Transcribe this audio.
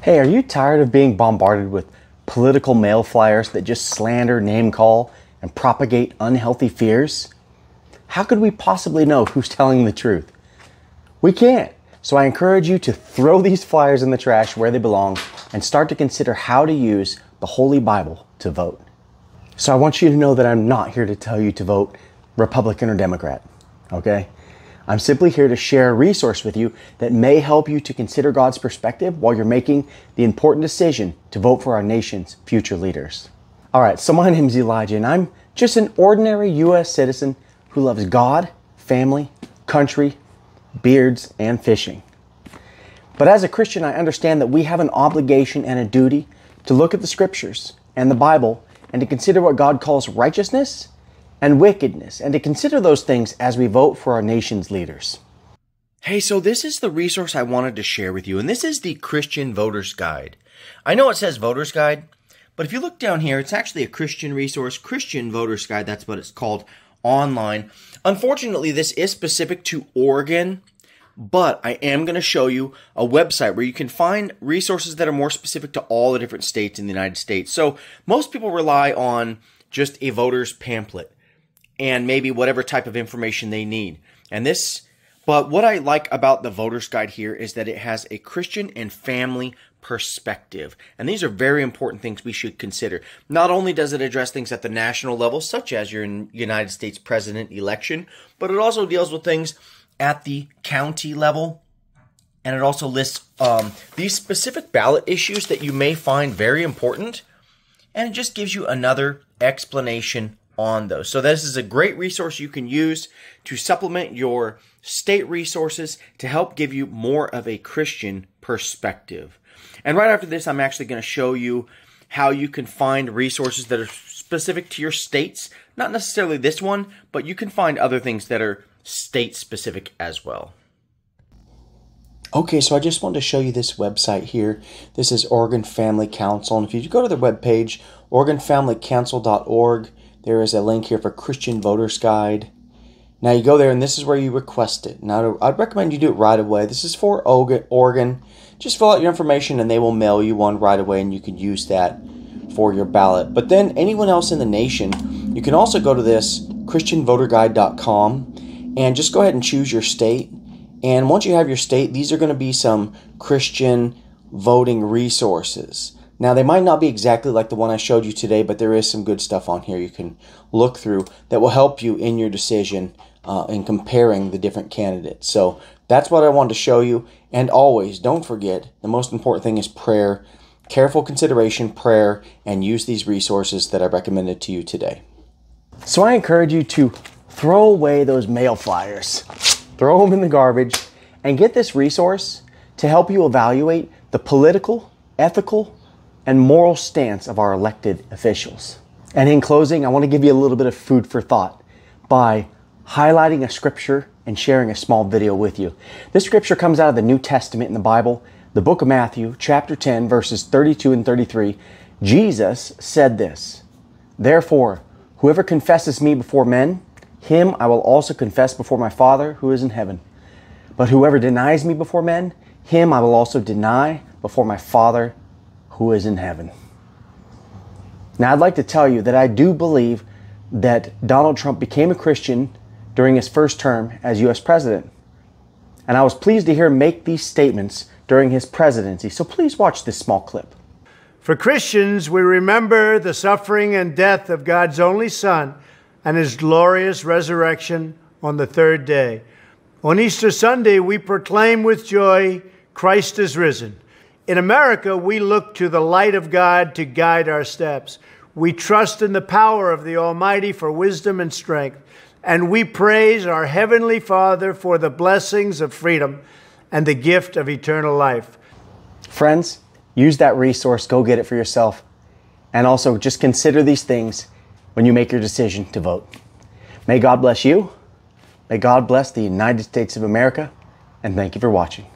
Hey, are you tired of being bombarded with political mail flyers that just slander, name call, and propagate unhealthy fears? How could we possibly know who's telling the truth? We can't. So I encourage you to throw these flyers in the trash where they belong and start to consider how to use the Holy Bible to vote. So I want you to know that I'm not here to tell you to vote Republican or Democrat, okay? I'm simply here to share a resource with you that may help you to consider God's perspective while you're making the important decision to vote for our nation's future leaders. All right, so my name is Elijah, and I'm just an ordinary U.S. citizen who loves God, family, country, beards, and fishing. But as a Christian, I understand that we have an obligation and a duty to look at the scriptures and the Bible and to consider what God calls righteousness and wickedness, and to consider those things as we vote for our nation's leaders. Hey, so this is the resource I wanted to share with you, and this is the Christian Voter's Guide. I know it says Voter's Guide, but if you look down here, it's actually a Christian resource, Christian Voter's Guide, that's what it's called, online. Unfortunately, this is specific to Oregon, but I am going to show you a website where you can find resources that are more specific to all the different states in the United States. So most people rely on just a voter's pamphlet and maybe whatever type of information they need. But what I like about the Voter's Guide here is that it has a Christian and family perspective. And these are very important things we should consider. Not only does it address things at the national level, such as your United States president election, but it also deals with things at the county level. And it also lists these specific ballot issues that you may find very important. And it just gives you another explanation on those. So this is a great resource you can use to supplement your state resources to help give you more of a Christian perspective. And right after this, I'm actually going to show you how you can find resources that are specific to your states. Not necessarily this one, but you can find other things that are state specific as well. Okay, so I just wanted to show you this website here. This is Oregon Family Council. And if you go to their webpage, OregonFamilyCouncil.org, there is a link here for Christian Voter's Guide. Now you go there and this is where you request it. Now I'd recommend you do it right away. This is for Oregon. Just fill out your information and they will mail you one right away and you can use that for your ballot. But then anyone else in the nation, you can also go to this ChristianVoterGuide.com and just go ahead and choose your state. And once you have your state, these are going to be some Christian voting resources. Now, they might not be exactly like the one I showed you today, but there is some good stuff on here you can look through that will help you in your decision in comparing the different candidates. So that's what I wanted to show you. And always, don't forget, the most important thing is prayer, careful consideration, prayer, and use these resources that I recommended to you today. So I encourage you to throw away those mail flyers, throw them in the garbage, and get this resource to help you evaluate the political, ethical, and moral stance of our elected officials. And in closing, I want to give you a little bit of food for thought by highlighting a scripture and sharing a small video with you. This scripture comes out of the New Testament in the Bible, the book of Matthew, chapter 10, verses 32 and 33. Jesus said this, "Therefore, whoever confesses me before men, him I will also confess before my Father who is in heaven. But whoever denies me before men, him I will also deny before my Father who is in heaven." Now, I'd like to tell you that I do believe that Donald Trump became a Christian during his first term as U.S. president. And I was pleased to hear him make these statements during his presidency. So please watch this small clip. For Christians, we remember the suffering and death of God's only Son and his glorious resurrection on the third day. On Easter Sunday, we proclaim with joy, Christ is risen. In America, we look to the light of God to guide our steps. We trust in the power of the Almighty for wisdom and strength. And we praise our Heavenly Father for the blessings of freedom and the gift of eternal life. Friends, use that resource. Go get it for yourself. And also just consider these things when you make your decision to vote. May God bless you. May God bless the United States of America. And thank you for watching.